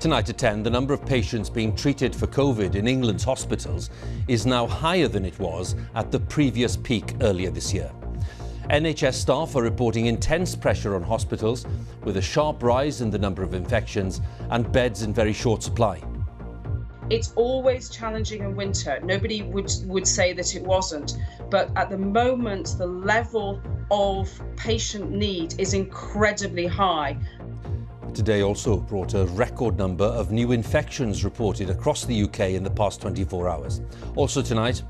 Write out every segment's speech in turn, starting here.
Tonight at 10, the number of patients being treated for COVID in England's hospitals is now higher than it was at the previous peak earlier this year. NHS staff are reporting intense pressure on hospitals, with a sharp rise in the number of infections and beds in very short supply. It's always challenging in winter. Nobody would say that it wasn't. But at the moment, the level of patient need is incredibly high. Today also brought a record number of new infections reported across the UK in the past 24 hours. Also tonight,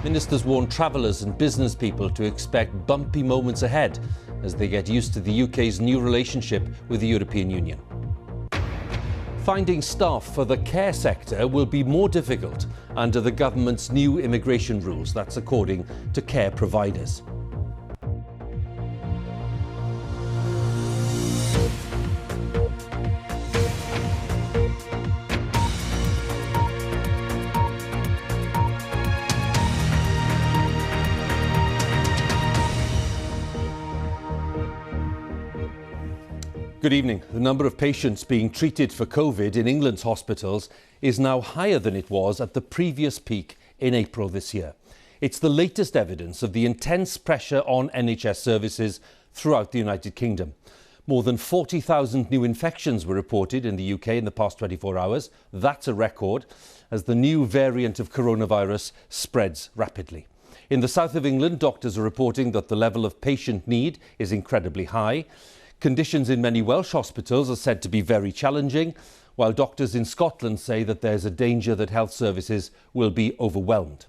ministers warn travellers and business people to expect bumpy moments ahead as they get used to the UK's new relationship with the European Union. Finding staff for the care sector will be more difficult under the government's new immigration rules. That's according to care providers. Good evening. The number of patients being treated for COVID in England's hospitals is now higher than it was at the previous peak in April this year. It's the latest evidence of the intense pressure on NHS services throughout the United Kingdom. More than 40,000 new infections were reported in the UK in the past 24 hours. That's a record as the new variant of coronavirus spreads rapidly. In the south of England, doctors are reporting that the level of patient need is incredibly high. Conditions in many Welsh hospitals are said to be very challenging, while doctors in Scotland say that there's a danger that health services will be overwhelmed.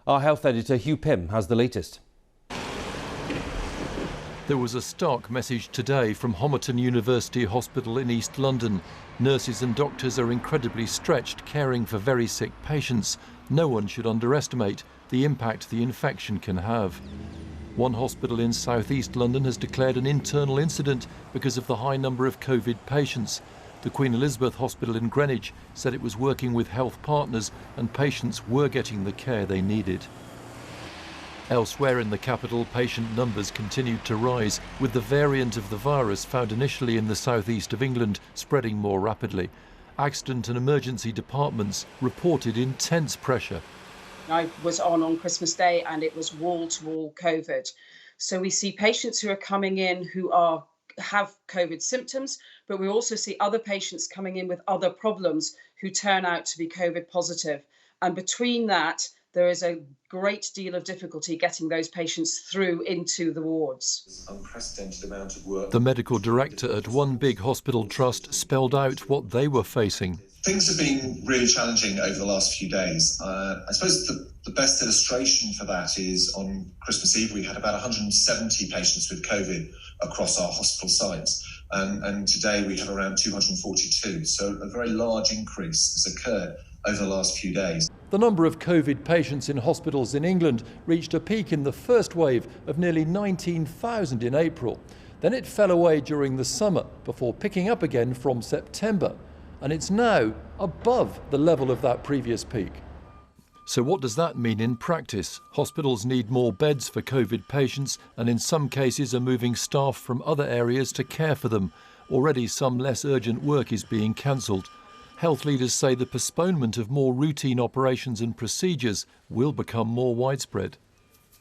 Our health editor Hugh Pym has the latest. There was a stark message today from Homerton University Hospital in East London. Nurses and doctors are incredibly stretched caring for very sick patients. No one should underestimate the impact the infection can have. One hospital in southeast London has declared an internal incident because of the high number of COVID patients. The Queen Elizabeth Hospital in Greenwich said it was working with health partners and patients were getting the care they needed. Elsewhere in the capital, patient numbers continued to rise, with the variant of the virus found initially in the southeast of England spreading more rapidly. Accident and emergency departments reported intense pressure. I was on Christmas Day and it was wall-to-wall COVID. So we see patients who are coming in who have COVID symptoms, but we also see other patients coming in with other problems who turn out to be COVID positive. And between that, there is a great deal of difficulty getting those patients through into the wards. Unprecedented amount of work. The medical director at one big hospital trust spelled out what they were facing. Things have been really challenging over the last few days. I suppose the best illustration for that is on Christmas Eve, we had about 170 patients with COVID across our hospital sites. And today we have around 242. So a very large increase has occurred over the last few days. The number of COVID patients in hospitals in England reached a peak in the first wave of nearly 19,000 in April. Then it fell away during the summer before picking up again from September. And it's now above the level of that previous peak. So what does that mean in practice? Hospitals need more beds for COVID patients and in some cases are moving staff from other areas to care for them. Already some less urgent work is being cancelled. Health leaders say the postponement of more routine operations and procedures will become more widespread.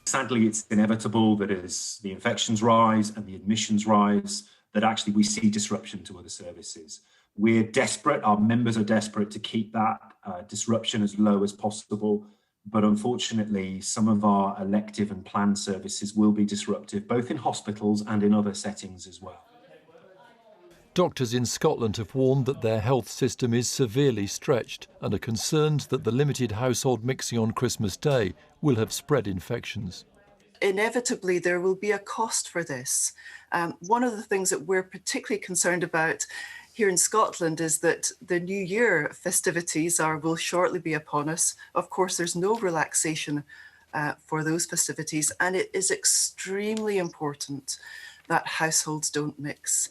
Sadly, it's inevitable that as the infections rise and the admissions rise, that actually we see disruption to other services. We're desperate, our members are desperate to keep that disruption as low as possible. But unfortunately, some of our elective and planned services will be disruptive, both in hospitals and in other settings as well. Doctors in Scotland have warned that their health system is severely stretched and are concerned that the limited household mixing on Christmas Day will have spread infections. Inevitably, there will be a cost for this. One of the things that we're particularly concerned about here in Scotland is that the New Year festivities will shortly be upon us. Of course, there's no relaxation for those festivities, and it is extremely important that households don't mix.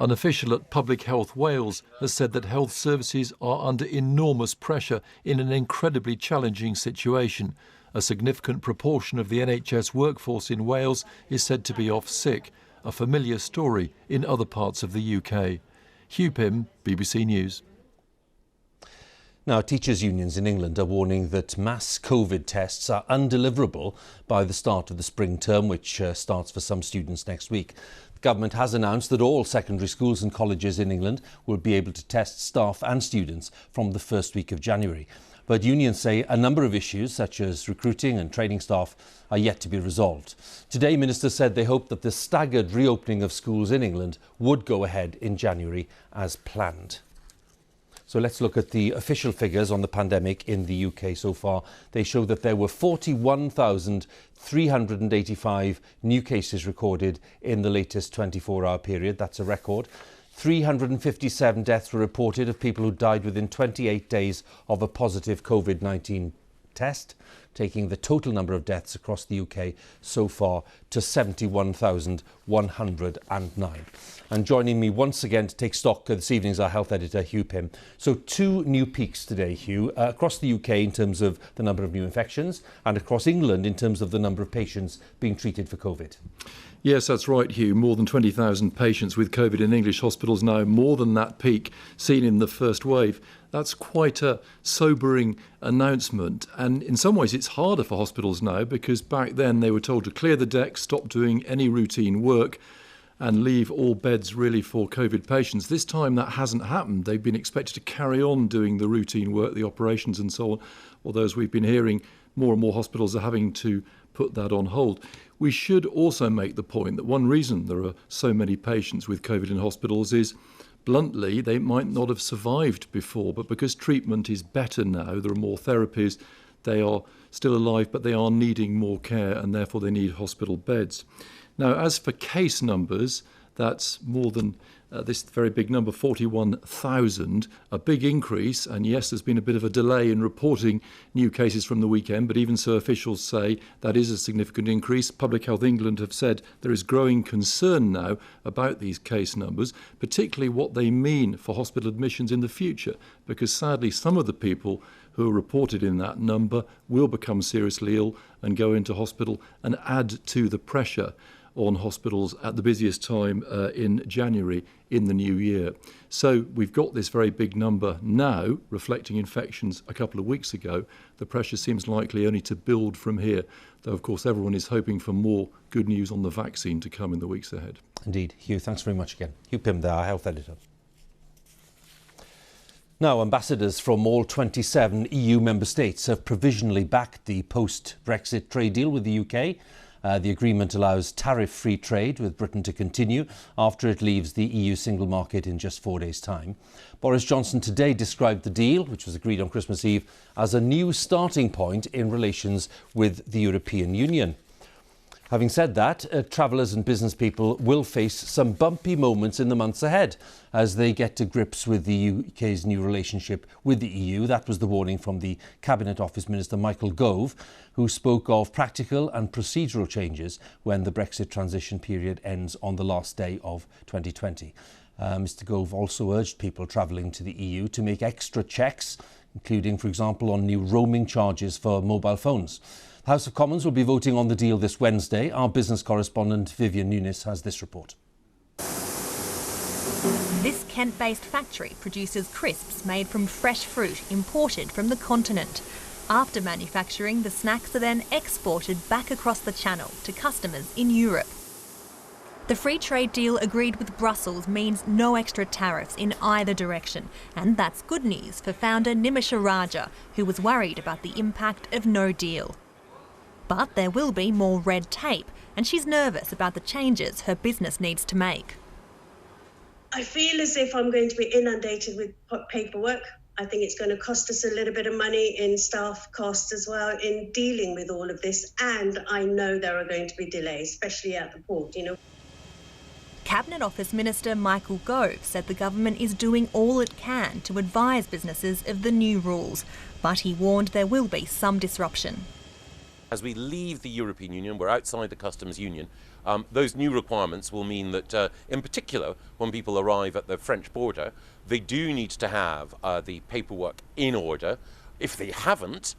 An official at Public Health Wales has said that health services are under enormous pressure in an incredibly challenging situation. A significant proportion of the NHS workforce in Wales is said to be off sick, a familiar story in other parts of the UK. Hugh Pym, BBC News. Now, teachers' unions in England are warning that mass COVID tests are undeliverable by the start of the spring term, which starts for some students next week. The government has announced that all secondary schools and colleges in England will be able to test staff and students from the first week of January. But unions say a number of issues, such as recruiting and training staff, are yet to be resolved. Today, ministers said they hope that the staggered reopening of schools in England would go ahead in January as planned. So let's look at the official figures on the pandemic in the UK so far. They show that there were 41,385 new cases recorded in the latest 24-hour period. That's a record. 357 deaths were reported of people who died within 28 days of a positive COVID-19 test, taking the total number of deaths across the UK so far to 71,109. And joining me once again to take stock this evening is our health editor, Hugh Pym. So 2 new peaks today, Hugh, across the UK in terms of the number of new infections and across England in terms of the number of patients being treated for COVID. Yes, that's right, Hugh. More than 20,000 patients with COVID in English hospitals now, more than that peak seen in the first wave. That's quite a sobering announcement. And in some ways, it's harder for hospitals now because back then they were told to clear the deck, stop doing any routine work and leave all beds really for COVID patients. This time that hasn't happened. They've been expected to carry on doing the routine work, the operations and so on. Although, as we've been hearing, more and more hospitals are having to put that on hold. We should also make the point that one reason there are so many patients with COVID in hospitals is, bluntly, they might not have survived before, but because treatment is better now, there are more therapies, they are still alive, but they are needing more care and therefore they need hospital beds. Now, as for case numbers, that's more than this very big number, 41,000, a big increase. And yes, there's been a bit of a delay in reporting new cases from the weekend, but even so, officials say that is a significant increase. Public Health England have said there is growing concern now about these case numbers, particularly what they mean for hospital admissions in the future, because sadly, some of the people who are reported in that number will become seriously ill and go into hospital and add to the pressure on hospitals at the busiest time in January in the new year. So we've got this very big number now, reflecting infections a couple of weeks ago. The pressure seems likely only to build from here, though of course everyone is hoping for more good news on the vaccine to come in the weeks ahead. Indeed. Hugh, thanks very much again. Hugh Pym there, our health editor. Now, ambassadors from all 27 EU member states have provisionally backed the post-Brexit trade deal with the UK. The agreement allows tariff-free trade with Britain to continue after it leaves the EU single market in just 4 days' time. Boris Johnson today described the deal, which was agreed on Christmas Eve, as a new starting point in relations with the European Union. Having said that, travellers and business people will face some bumpy moments in the months ahead as they get to grips with the UK's new relationship with the EU. That was the warning from the Cabinet Office Minister Michael Gove, who spoke of practical and procedural changes when the Brexit transition period ends on the last day of 2020. Mr Gove also urged people travelling to the EU to make extra checks, including, for example, on new roaming charges for mobile phones. The House of Commons will be voting on the deal this Wednesday. Our business correspondent Vivian Nunes has this report. This Kent-based factory produces crisps made from fresh fruit imported from the continent. After manufacturing, the snacks are then exported back across the channel to customers in Europe. The free trade deal agreed with Brussels means no extra tariffs in either direction, and that's good news for founder Nimisha Raja, who was worried about the impact of no deal. But there will be more red tape, and she's nervous about the changes her business needs to make. I feel as if I'm going to be inundated with paperwork. I think it's going to cost us a little bit of money in staff costs as well in dealing with all of this. And I know there are going to be delays, especially at the port, Cabinet Office Minister Michael Gove said the government is doing all it can to advise businesses of the new rules, but he warned there will be some disruption. As we leave the European Union, we're outside the customs union, those new requirements will mean that, in particular, when people arrive at the French border, they do need to have the paperwork in order. If they haven't,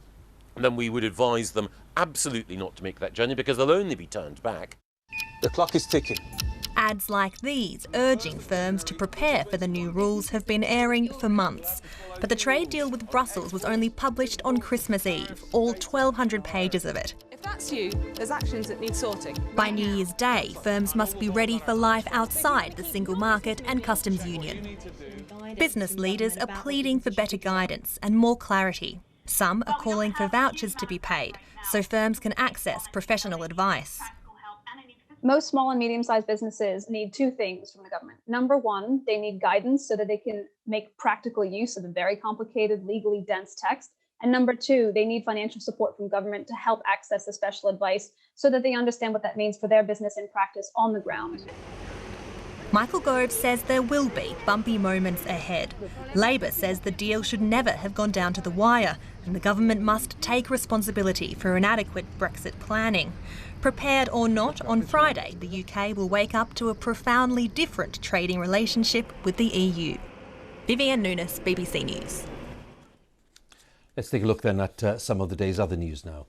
then we would advise them absolutely not to make that journey because they'll only be turned back. The clock is ticking. Ads like these urging firms to prepare for the new rules have been airing for months. But the trade deal with Brussels was only published on Christmas Eve, all 1,200 pages of it. If that's you, there's actions that need sorting. By New Year's Day, firms must be ready for life outside the single market and customs union. Business leaders are pleading for better guidance and more clarity. Some are calling for vouchers to be paid so firms can access professional advice. Most small and medium-sized businesses need two things from the government. Number one, they need guidance so that they can make practical use of a very complicated, legally dense text. And number two, they need financial support from government to help access the special advice so that they understand what that means for their business in practice on the ground. Michael Gove says there will be bumpy moments ahead. Labor says the deal should never have gone down to the wire, and the government must take responsibility for inadequate Brexit planning. Prepared or not, on Friday, the UK will wake up to a profoundly different trading relationship with the EU. Vivienne Nunes, BBC News. Let's take a look then at some of the day's other news now.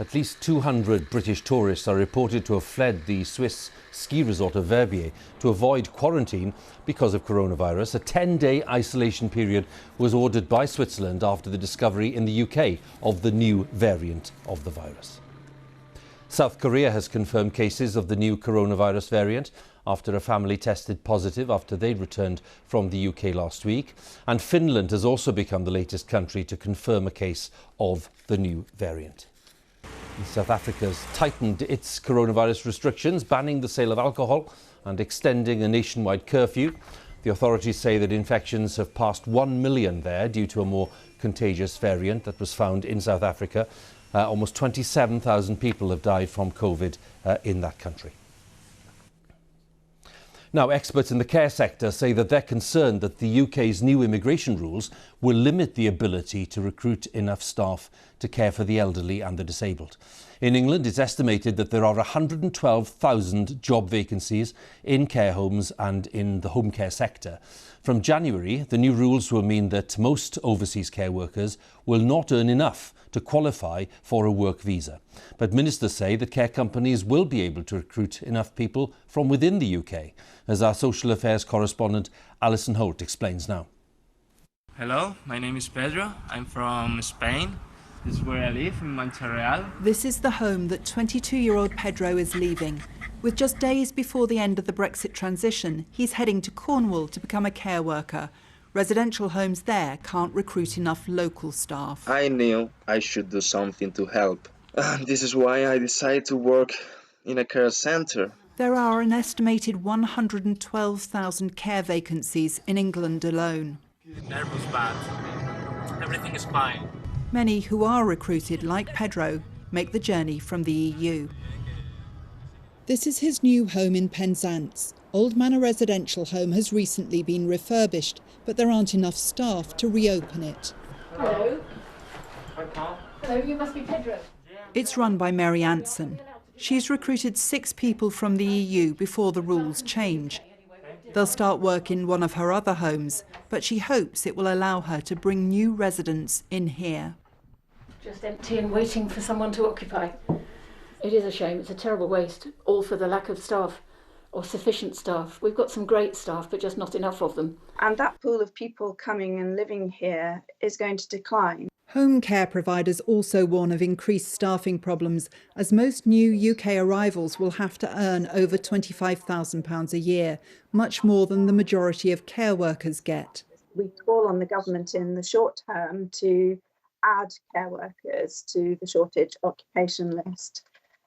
At least 200 British tourists are reported to have fled the Swiss ski resort of Verbier to avoid quarantine because of coronavirus. A 10-day isolation period was ordered by Switzerland after the discovery in the UK of the new variant of the virus. South Korea has confirmed cases of the new coronavirus variant after a family tested positive after they'd returned from the UK last week. And Finland has also become the latest country to confirm a case of the new variant. South Africa's tightened its coronavirus restrictions, banning the sale of alcohol and extending a nationwide curfew. The authorities say that infections have passed 1 million there due to a more contagious variant that was found in South Africa. Almost 27,000 people have died from COVID in that country. Now, experts in the care sector say that they're concerned that the UK's new immigration rules will limit the ability to recruit enough staff to care for the elderly and the disabled. In England, it's estimated that there are 112,000 job vacancies in care homes and in the home care sector. From January, the new rules will mean that most overseas care workers will not earn enough to qualify for a work visa. But ministers say that care companies will be able to recruit enough people from within the UK, as our social affairs correspondent Alison Holt explains now. Hello, my name is Pedro. I'm from Spain. This is where I live, in Montreal. This is the home that 22-year-old Pedro is leaving. With just days before the end of the Brexit transition, he's heading to Cornwall to become a care worker. Residential homes there can't recruit enough local staff. I knew I should do something to help. This is why I decided to work in a care centre. There are an estimated 112,000 care vacancies in England alone. Nervous bad. Everything is fine. Many who are recruited, like Pedro, make the journey from the EU. This is his new home in Penzance. Old Manor Residential Home has recently been refurbished, but there aren't enough staff to reopen it. Hello. Hello, you must be Pedro. It's run by Mary Anson. She's recruited 6 people from the EU before the rules change. They'll start work in one of her other homes, but she hopes it will allow her to bring new residents in here. Just empty and waiting for someone to occupy. It is a shame, it's a terrible waste, all for the lack of staff, or sufficient staff. We've got some great staff, but just not enough of them. And that pool of people coming and living here is going to decline. Home care providers also warn of increased staffing problems, as most new UK arrivals will have to earn over £25,000 a year, much more than the majority of care workers get. We call on the government in the short term to add care workers to the shortage occupation list.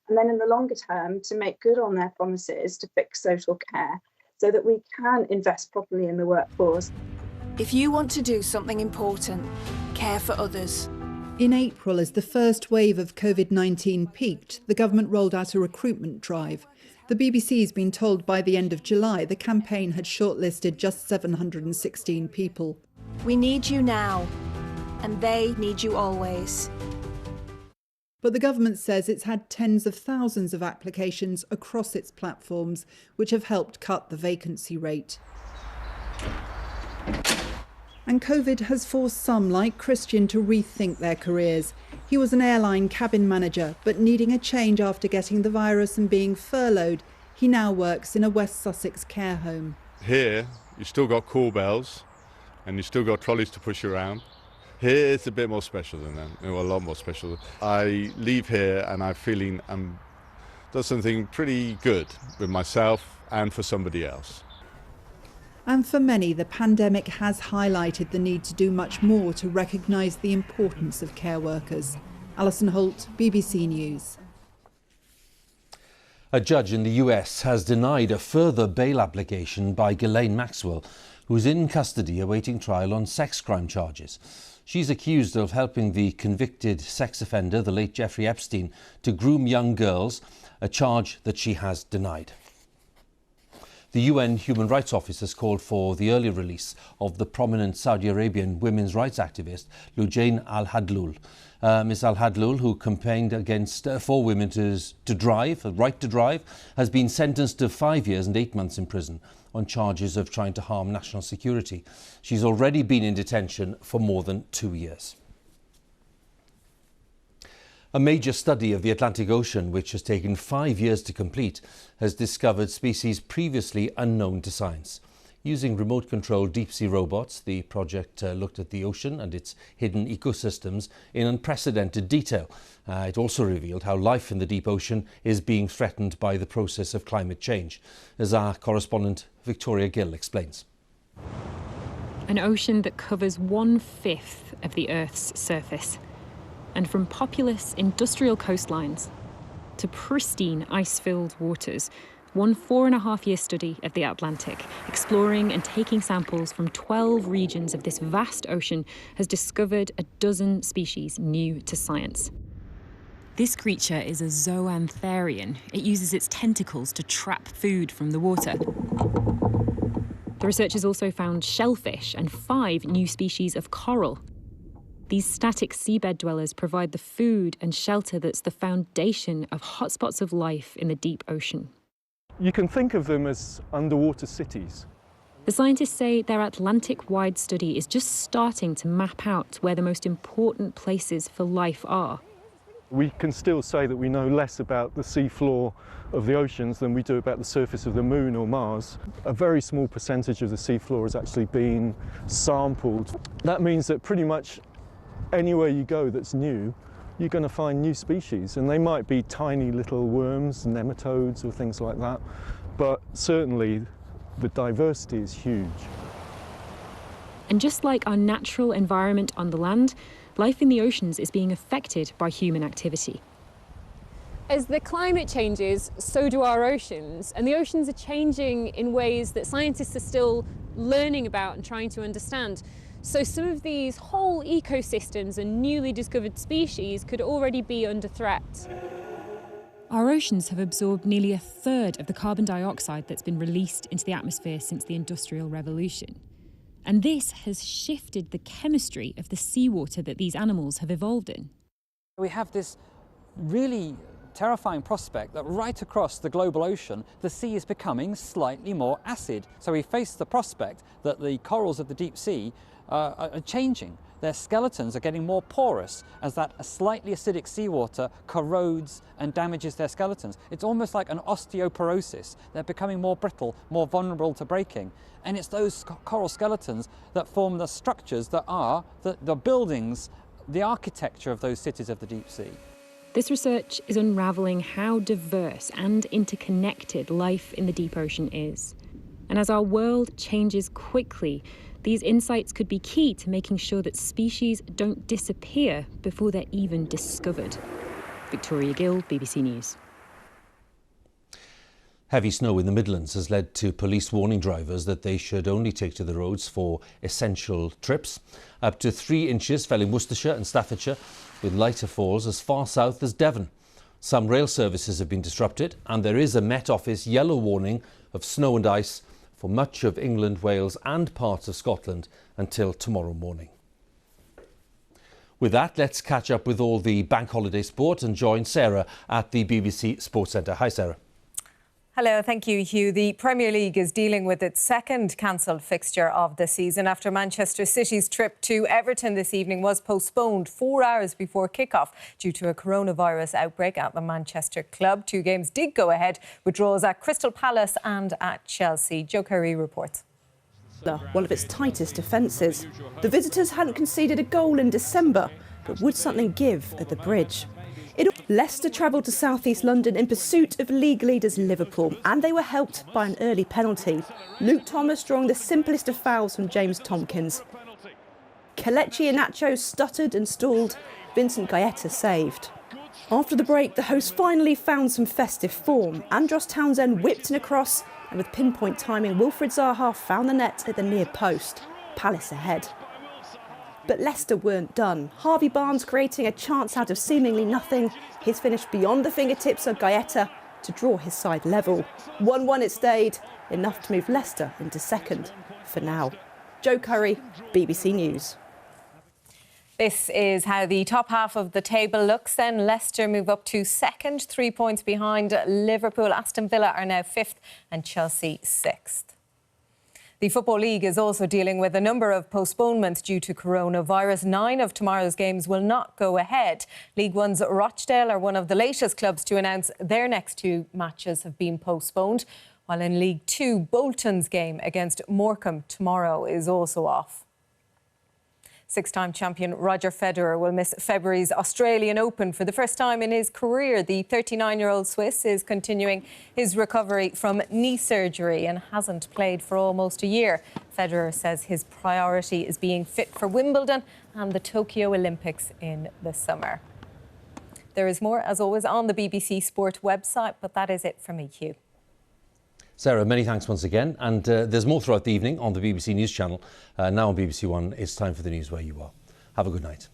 And then in the longer term, to make good on their promises to fix social care so that we can invest properly in the workforce. If you want to do something important, care for others. In April, as the first wave of COVID-19 peaked, the government rolled out a recruitment drive. The BBC's been told by the end of July the campaign had shortlisted just 716 people. We need you now, and they need you always. But the government says it's had tens of thousands of applications across its platforms, which have helped cut the vacancy rate. And COVID has forced some, like Christian, to rethink their careers. He was an airline cabin manager, but needing a change after getting the virus and being furloughed, He now works in a West Sussex care home. Here, you've still got call bells and you've still got trolleys to push around. Here, it's a bit more special than that, a lot more special. I leave here and I'm feeling I'm done something pretty good with myself and for somebody else. And for many, the pandemic has highlighted the need to do much more to recognise the importance of care workers. Alison Holt, BBC News. A judge in the US has denied a further bail application by Ghislaine Maxwell, who's in custody awaiting trial on sex crime charges. She's accused of helping the convicted sex offender, the late Jeffrey Epstein, to groom young girls, a charge that she has denied. The UN Human Rights Office has called for the early release of the prominent Saudi Arabian women's rights activist Loujain al-Hathloul. Ms al-Hathloul, who campaigned against for women to drive, a right to drive, has been sentenced to 5 years and 8 months in prison on charges of trying to harm national security. She's already been in detention for more than 2 years. A major study of the Atlantic Ocean, which has taken 5 years to complete, has discovered species previously unknown to science. Using remote-controlled deep-sea robots, the project looked at the ocean and its hidden ecosystems in unprecedented detail. It also revealed how life in the deep ocean is being threatened by the process of climate change, as our correspondent Victoria Gill explains. An ocean that covers 1/5 of the Earth's surface. And from populous industrial coastlines to pristine ice-filled waters, one 4.5-year study of the Atlantic, exploring and taking samples from 12 regions of this vast ocean, has discovered a dozen species new to science. This creature is a zoantherian. It uses its tentacles to trap food from the water. The researchers also found shellfish and 5 new species of coral. These static seabed dwellers provide the food and shelter that's the foundation of hotspots of life in the deep ocean. You can think of them as underwater cities. The scientists say their Atlantic-wide study is just starting to map out where the most important places for life are. We can still say that we know less about the seafloor of the oceans than we do about the surface of the Moon or Mars. A very small percentage of the seafloor has actually been sampled. That means that pretty much anywhere you go that's new, you're going to find new species, and they might be tiny little worms, nematodes or things like that, but certainly the diversity is huge. And just like our natural environment on the land, life in the oceans is being affected by human activity. As the climate changes, so do our oceans, and the oceans are changing in ways that scientists are still learning about and trying to understand. So some of these whole ecosystems and newly discovered species could already be under threat. Our oceans have absorbed nearly 1/3 of the carbon dioxide that's been released into the atmosphere since the Industrial Revolution. And this has shifted the chemistry of the seawater that these animals have evolved in. We have this really terrifying prospect that right across the global ocean, the sea is becoming slightly more acid. So we face the prospect that the corals of the deep sea are changing. Their skeletons are getting more porous as that slightly acidic seawater corrodes and damages their skeletons. It's almost like an osteoporosis. They're becoming more brittle, more vulnerable to breaking. And it's those coral skeletons that form the structures that are the buildings, the architecture of those cities of the deep sea. This research is unravelling how diverse and interconnected life in the deep ocean is. And as our world changes quickly, these insights could be key to making sure that species don't disappear before they're even discovered. Victoria Gill, BBC News. Heavy snow in the Midlands has led to police warning drivers that they should only take to the roads for essential trips. Up to 3 inches fell in Worcestershire and Staffordshire, with lighter falls as far south as Devon. Some rail services have been disrupted, and there is a Met Office yellow warning of snow and ice for much of England, Wales and parts of Scotland until tomorrow morning. With that, let's catch up with all the bank holiday sport and join Sarah at the BBC Sports Centre. Hi, Sarah. Hello, thank you, Hugh. The Premier League is dealing with its second cancelled fixture of the season after Manchester City's trip to Everton this evening was postponed 4 hours before kick-off due to a coronavirus outbreak at the Manchester club. 2 games did go ahead with draws at Crystal Palace and at Chelsea. Joe Curry reports. One of its tightest defences. The visitors hadn't conceded a goal in December, but would something give at the Bridge? Leicester travelled to South East London in pursuit of league leaders Liverpool, and they were helped by an early penalty. Luke Thomas drawing the simplest of fouls from James Tompkins. Kelechi Iheanacho stuttered and stalled. Vincent Gaeta saved. After the break, the hosts finally found some festive form. Andros Townsend whipped in a cross, and with pinpoint timing, Wilfried Zaha found the net at the near post. Palace ahead. But Leicester weren't done. Harvey Barnes creating a chance out of seemingly nothing. His finish beyond the fingertips of Gaeta to draw his side level. 1-1 it stayed, enough to move Leicester into second for now. Joe Curry, BBC News. This is how the top half of the table looks then. Leicester move up to second, 3 points behind Liverpool. Aston Villa are now fifth and Chelsea sixth. The Football League is also dealing with a number of postponements due to coronavirus. 9 of tomorrow's games will not go ahead. League One's Rochdale are one of the latest clubs to announce their next 2 matches have been postponed, while in League Two, Bolton's game against Morecambe tomorrow is also off. 6-time champion Roger Federer will miss February's Australian Open for the first time in his career. The 39-year-old Swiss is continuing his recovery from knee surgery and hasn't played for almost a year. Federer says his priority is being fit for Wimbledon and the Tokyo Olympics in the summer. There is more, as always, on the BBC Sport website, but that is it from me, Hugh. Sarah, many thanks once again. And there's more throughout the evening on the BBC News channel. Now on BBC One, it's time for the news where you are. Have a good night.